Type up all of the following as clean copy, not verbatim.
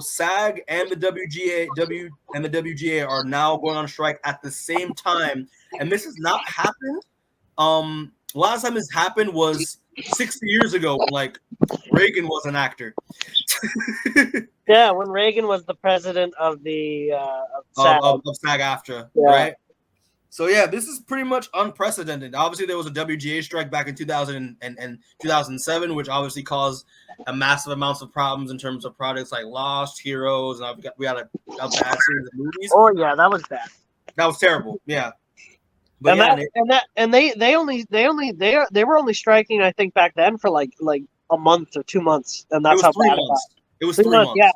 SAG and the WGA are now going on strike at the same time, and this has not happened. Last time this happened was 60 years ago, when like Reagan was an actor. Yeah, when Reagan was the president of the SAG. of SAG-AFTRA, Yeah. right? So yeah, this is pretty much unprecedented. Obviously, there was a WGA strike back in 2000 and 2007, which obviously caused a massive amounts of problems in terms of projects like Lost, Heroes, and we got a bad series of movies. Oh yeah, that was bad. That was terrible. Yeah. But they were only striking, I think, back then for like a month or 2 months, and that's how bad it got. It was 3 months. Yeah,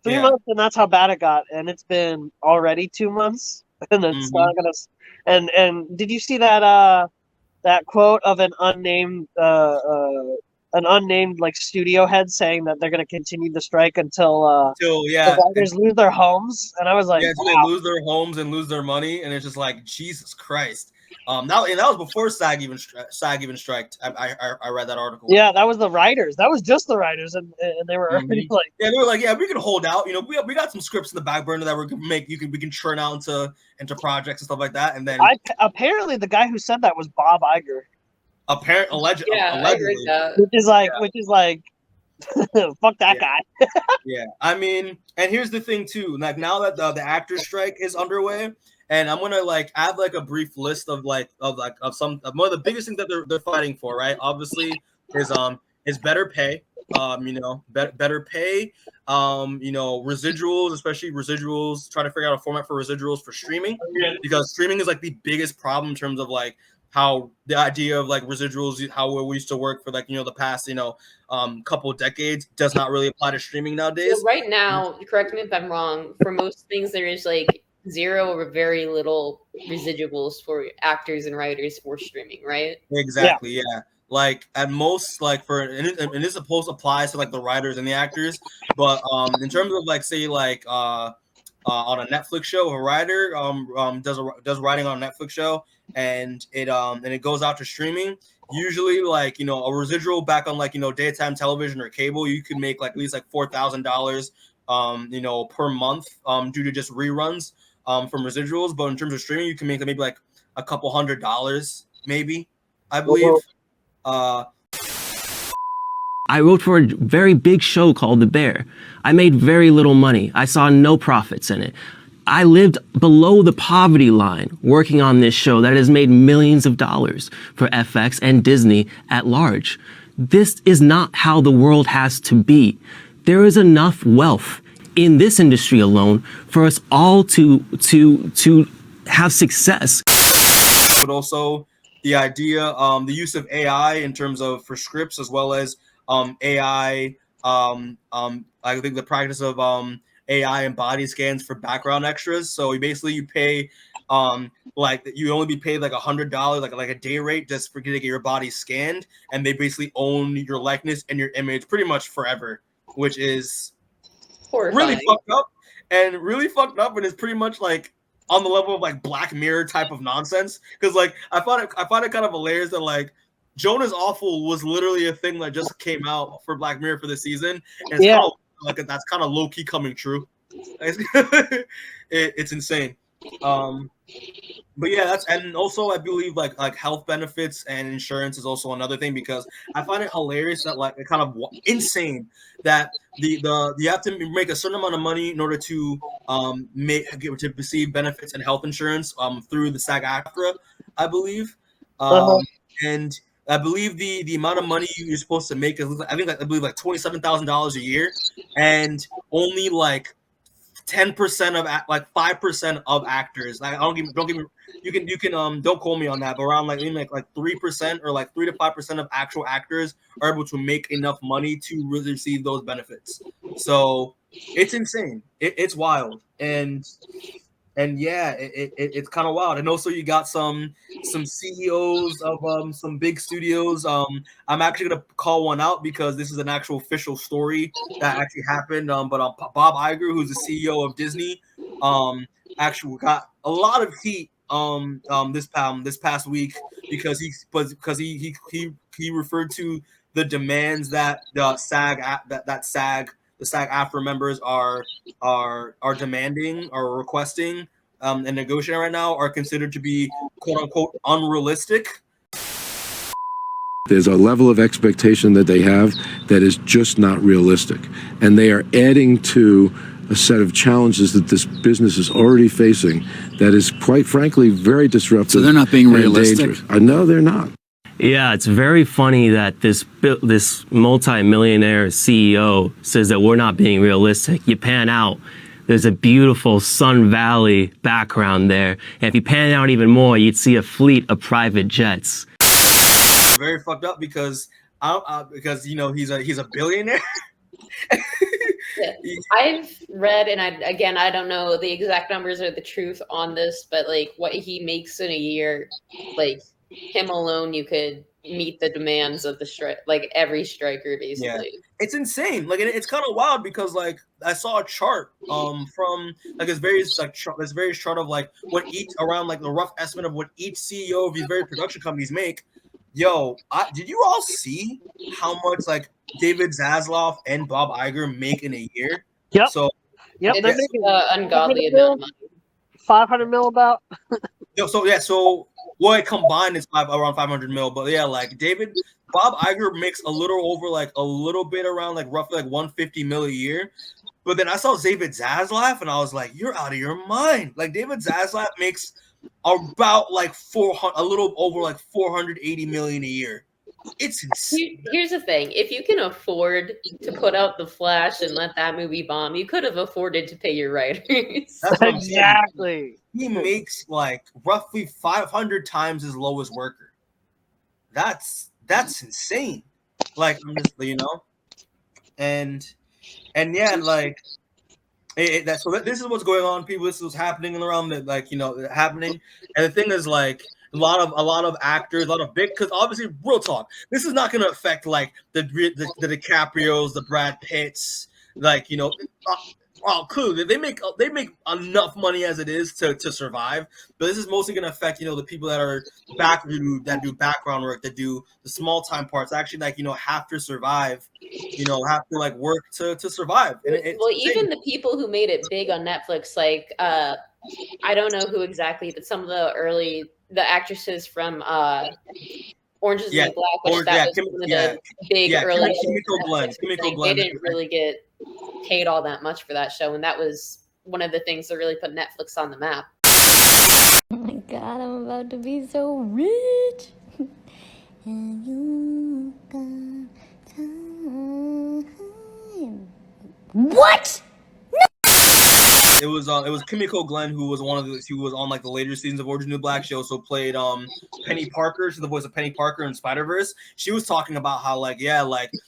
3 months, and that's how bad it got. And it's been already 2 months, and it's not gonna. And did you see that that quote of an unnamed like studio head saying that they're going to continue the strike until the writers lose their homes? And I was like, until they lose their homes and lose their money, and it's just like, Jesus Christ. That was before SAG even striked. I read that article. Yeah, that was the writers. That was just the writers, and they were already like, yeah, they were like, yeah, we can hold out. You know, we got some scripts in the back burner that we can churn out into projects and stuff like that. And then apparently the guy who said that was Bob Iger. Allegedly, which is like, fuck that guy. Yeah, I mean, and here's the thing too. Like now that the actors strike is underway. And I'm gonna add a brief list of one of the biggest things that they're fighting for, right? Obviously, is better pay. Better pay. Residuals, especially residuals. Trying to figure out a format for residuals for streaming, because streaming is like the biggest problem in terms of like how the idea of like residuals, how we used to work for the past couple of decades, does not really apply to streaming nowadays. Well, right now, correct me if I'm wrong. For most things, there is like zero or very little residuals for actors and writers for streaming, right? Exactly, yeah. Like at most, and this supposed to apply to like the writers and the actors, but in terms of like say on a Netflix show, a writer does writing on a Netflix show, and it goes out to streaming. Usually, a residual back on daytime television or cable, you could make at least $4,000 per month due to just reruns from residuals. But in terms of streaming, you can make maybe like a couple $100, maybe, I believe. I wrote for a very big show called The Bear. I made very little money. I saw no profits in it. I lived below the poverty line working on this show that has made millions of dollars for FX and Disney at large. This is not how the world has to be. There is enough wealth in this industry alone for us all to have success. But also the idea, the use of AI in terms of for scripts, as well as AI. I think the practice of AI and body scans for background extras. So you pay you only be paid like $100, like a day rate, just for getting your body scanned, and they basically own your likeness and your image pretty much forever, which is really fucked up. And it's pretty much like on the level of like Black Mirror type of nonsense. Because I find it kind of hilarious that Jonah's Awful was literally a thing that just came out for Black Mirror for this season. And it's that's kind of low key coming true. It's insane. But yeah, and also I believe like health benefits and insurance is also another thing, because I find it hilarious that it's kind of insane that you have to make a certain amount of money in order to receive benefits and health insurance through the SAG-AFTRA, I believe. And I believe the amount of money you're supposed to make is I believe like $27,000 a year, and only 10% of 5% of actors. Don't get me. You can don't quote me on that, but around like 3% or 3 to 5% of actual actors are able to make enough money to really receive those benefits. So it's insane. It's wild, and yeah, it's kind of wild. And also you got some CEOs of some big studios. I'm actually gonna call one out because this is an actual official story that actually happened. But Bob Iger, who's the CEO of Disney, actually got a lot of heat this past week because he referred to the demands that the SAG the SAG-AFTRA members are demanding or requesting and negotiating right now are considered to be quote unquote unrealistic. There's a level of expectation that they have that is just not realistic, and they are adding to a set of challenges that this business is already facing that is, quite frankly, very disruptive. So they're not being realistic? No, they're not. Yeah, it's very funny that this multi-millionaire CEO says that we're not being realistic. You pan out, there's a beautiful Sun Valley background there. And if you pan out even more, you'd see a fleet of private jets. Very fucked up because you know he's a billionaire. Yeah. I've read, and I don't know the exact numbers or the truth on this, but like what he makes in a year, like him alone, you could meet the demands of the strike, like every striker, basically. Yeah. It's insane. Like it's kind of wild because like I saw a chart from like this various chart of like what each around like the rough estimate of what each CEO of these various production companies make. Yo, did you all see how much like David Zaslav and Bob Iger make in a year? Yep. So, it's ungodly amount of money. 500 mil about. So what combined is around 500 mil, but yeah, like Bob Iger makes a little bit around like roughly like 150 mil a year. But then I saw David Zaslav and I was like, you're out of your mind. Like David Zaslav makes about like a little over like 480 million a year. It's insane. Here's the thing: if you can afford to put out The Flash and let that movie bomb, you could have afforded to pay your writers. That's what Exactly. He makes like roughly 500 times his lowest worker. That's insane. Like I'm just, you know, and yeah, like. So this is what's going on, people. This is what's happening around that, like, you know, happening. And the thing is, like, a lot of actors, a lot of big, because obviously, real talk, this is not going to affect like the DiCaprios, the Brad Pitts, like, you know, clearly they make enough money as it is to survive. But this is mostly going to affect, you know, the people that are that do background work, that do the small time parts, actually, like, you know, have to survive. You know, have to like work to survive. And even the people who made it big on Netflix, like I don't know who exactly, but some of the actresses from Orange is the New Black, which that was one of the big early Kimiko Glenn. They didn't really get paid all that much for that show, and that was one of the things that really put Netflix on the map. Oh my god, I'm about to be so rich. And you got time. What? It was Kimiko Glenn who was on like the later seasons of Orange is the New Black. She also played Penny Parker. She's the voice of Penny Parker in Spider-Verse. She was talking about how like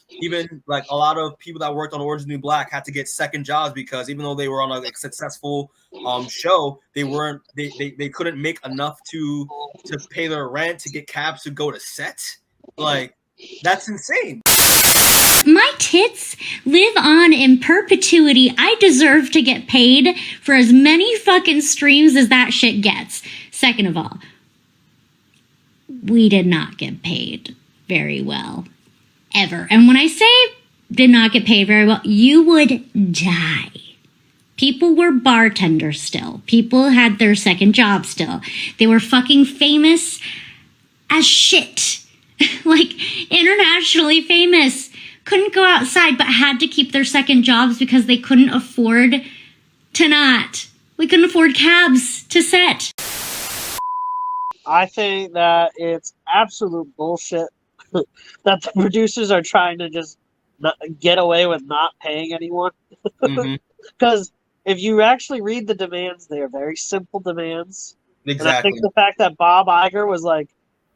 even like a lot of people that worked on Orange is the New Black had to get second jobs because even though they were on a like, successful show, they couldn't make enough to pay their rent, to get cabs to go to set. Like that's insane. My tits live on in perpetuity. I deserve to get paid for as many fucking streams as that shit gets. Second of all, we did not get paid very well, ever. And when I say did not get paid very well, you would die. People were bartenders still. People had their second job still. They were fucking famous as shit. Like, internationally famous. Couldn't go outside, but had to keep their second jobs because they couldn't afford to not. We couldn't afford cabs to set. I think that it's absolute bullshit that the producers are trying to just get away with not paying anyone. Because if you actually read the demands, they are very simple demands. Exactly. And I think the fact that Bob Iger was like,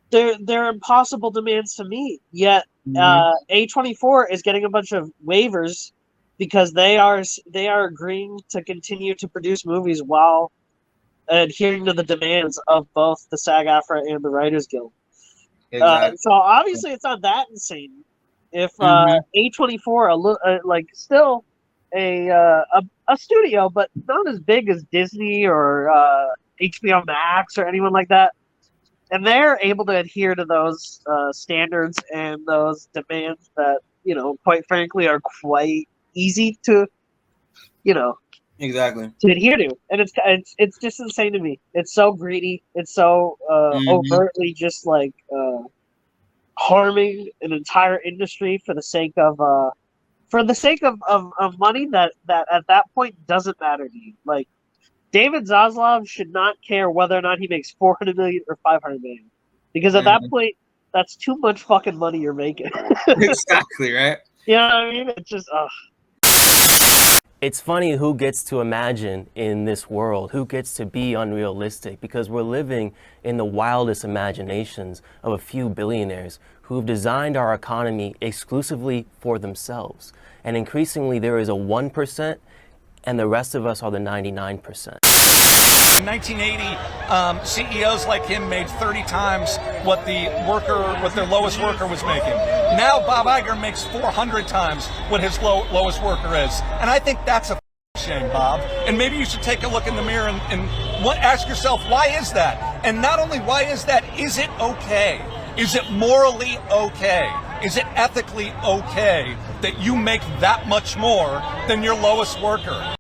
they're impossible demands to meet, yet A24 is getting a bunch of waivers because they are agreeing to continue to produce movies while adhering to the demands of both the SAG-AFTRA and the Writers Guild. Exactly. So obviously it's not that insane. If A24 like still a studio, but not as big as Disney or HBO Max or anyone like that. And they're able to adhere to those standards and those demands that, you know, quite frankly, are quite easy to, Exactly. to adhere to, and it's just insane to me. It's so greedy. It's so overtly just like harming an entire industry for the sake of money that at that point doesn't matter to you. Like David Zaslav should not care whether or not he makes 400 million or 500 million, because at that point, that's too much fucking money you're making. Exactly, right? You know what I mean? It's just It's funny who gets to imagine in this world, who gets to be unrealistic, because we're living in the wildest imaginations of a few billionaires who've designed our economy exclusively for themselves. And increasingly there is a 1% and the rest of us are the 99%. In 1980, CEOs like him made 30 times what their lowest worker was making. Now Bob Iger makes 400 times what his lowest worker is. And I think that's a shame, Bob. And maybe you should take a look in the mirror and ask yourself, why is that? And not only why is that, is it okay? Is it morally okay? Is it ethically okay that you make that much more than your lowest worker?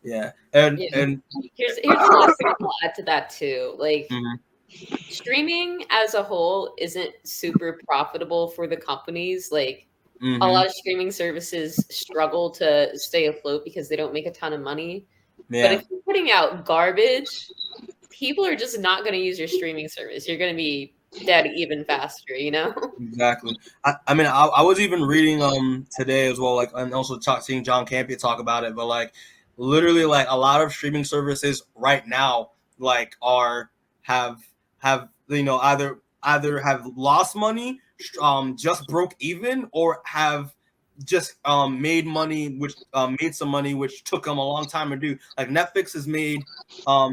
Yeah, and here's the last thing I'll add to that too. Like, streaming as a whole isn't super profitable for the companies. Like, a lot of streaming services struggle to stay afloat because they don't make a ton of money. But if you're putting out garbage, people are just not going to use your streaming service. You're going to be dead even faster, you know? Exactly. I mean, I was even reading today as well, like, and also seeing John Campea talk about it, but like, literally, like, a lot of streaming services right now, like, have either have lost money, just broke even, or have just made money, which made some money, which took them a long time to do. Like Netflix has made a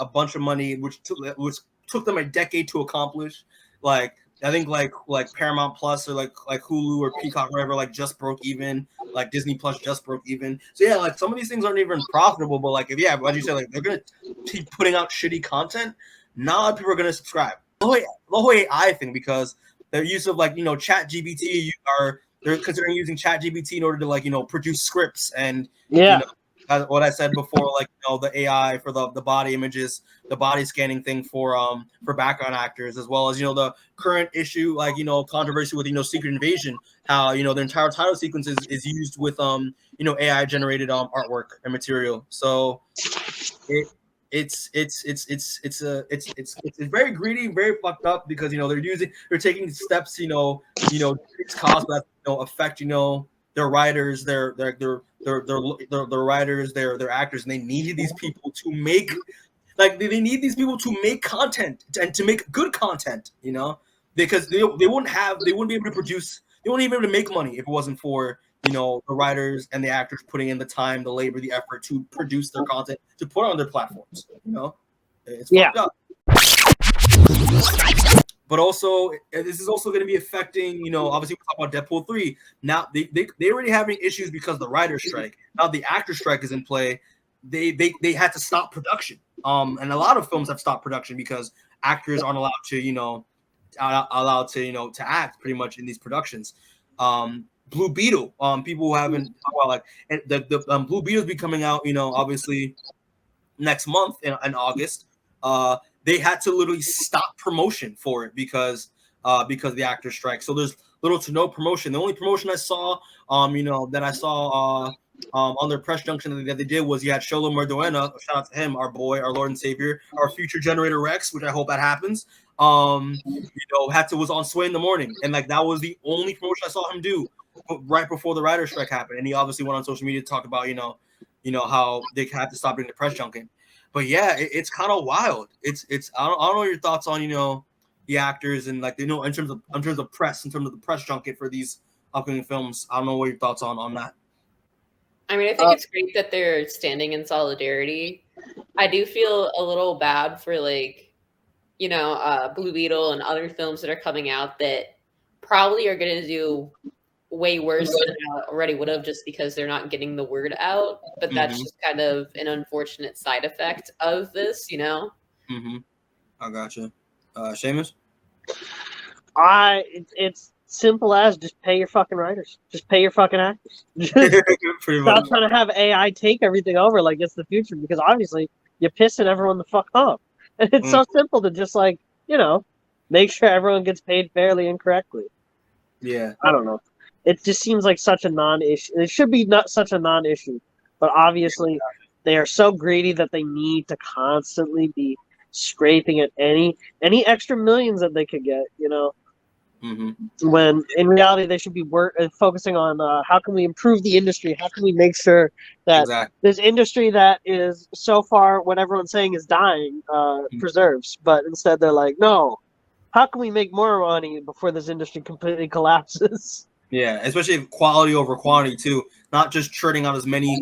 bunch of money, which took them a decade to accomplish. Like, I think like Paramount Plus or like Hulu or Peacock or whatever, like, just broke even. Like Disney Plus just broke even. So yeah, like, some of these things aren't even profitable, but like, as you said, like, they're gonna keep putting out shitty content. Not a lot of people are gonna subscribe. The whole AI thing, because their use of Chat GPT, they're considering using Chat GPT in order to produce scripts and what I said before, like, the AI for the body images, the body scanning thing for background actors, as well as the current issue, like, controversy with Secret Invasion, how the entire title sequence is used with AI generated artwork and material. So it's very greedy, very fucked up, because they're taking steps to decrease costs that affect their writers, their writers, their actors, and they need these people to make content and to make good content, because they wouldn't be able to produce, they wouldn't be able to make money if it wasn't for the writers and the actors putting in the time, the labor, the effort to produce their content, to put on their platforms. It's fucked up. But also, this is also going to be affecting, obviously we talk about Deadpool 3. Now they already having issues because of the writer's strike. Now the actor strike is in play. They had to stop production. And a lot of films have stopped production because actors aren't allowed to, to act pretty much in these productions. Blue Beetle, people who haven't talked about, like, the Blue Beetle's be coming out, obviously next month in August. They had to literally stop promotion for it because of the actor strike. So there's little to no promotion. The only promotion I saw, that I saw on their press junction that they did was you had Sholo Marduena, shout out to him, our boy, our Lord and Savior, our future generator Rex, which I hope that happens. Was on Sway in the Morning, and like that was the only promotion I saw him do right before the writer's strike happened. And he obviously went on social media to talk about how they had to stop doing the press junket. But yeah, it's kind of wild. It's I don't know your thoughts on the actors and like in terms of press, in terms of the press junket for these upcoming films. I don't know what your thoughts on that. I mean, I think it's great that they're standing in solidarity. I do feel a little bad for Blue Beetle and other films that are coming out that probably are going to do way worse than I already would have, just because they're not getting the word out. But that's just kind of an unfortunate side effect of this, I gotcha. Seamus? It's simple as just pay your fucking writers, just pay your fucking actors. Pretty much. Stop trying to have AI take everything over like it's the future, because obviously you're pissing everyone the fuck off. And it's so simple to just like, you know, make sure everyone gets paid fairly and correctly. Yeah. I don't know. It just seems like such a non-issue. It should be not such a non-issue, but obviously they are so greedy that they need to constantly be scraping at any extra millions that they could get, you know. When in reality they should be focusing on how can we improve the industry, how can we make sure that this industry that is so far what everyone's saying is dying preserves. But instead they're like, no, how can we make more money before this industry completely collapses? Yeah, especially quality over quantity too, not just churning out as many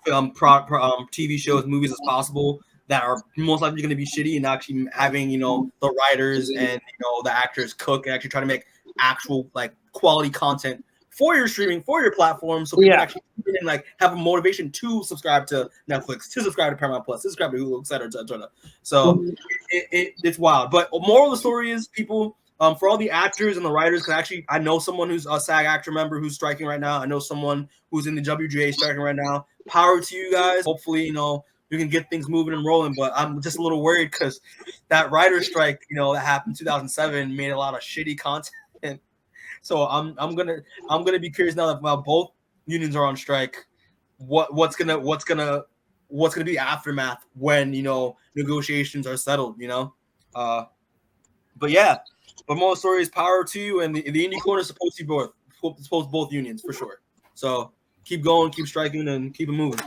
TV shows, movies as possible that are most likely going to be shitty, and actually having, you know, the writers and, you know, the actors cook and actually try to make actual like quality content for your streaming, for your platform, so people can actually like have a motivation to subscribe to Netflix, to subscribe to Paramount Plus, to subscribe to Hulu, etc., etc. So it's wild. But moral of the story is, people, for all the actors and the writers, because actually I know someone who's a SAG-AFTRA member who's striking right now. I know someone who's in the WGA striking right now. Power to you guys. Hopefully, you know, you can get things moving and rolling. But I'm just a little worried because that writer strike, you know, that happened in 2007 made a lot of shitty content. So I'm gonna be curious now that while both unions are on strike, what's gonna be the aftermath when, you know, negotiations are settled, you know. But yeah, but more story is power to you, and the indie corner is supposed to be both unions for sure. So keep going, keep striking, and keep it moving.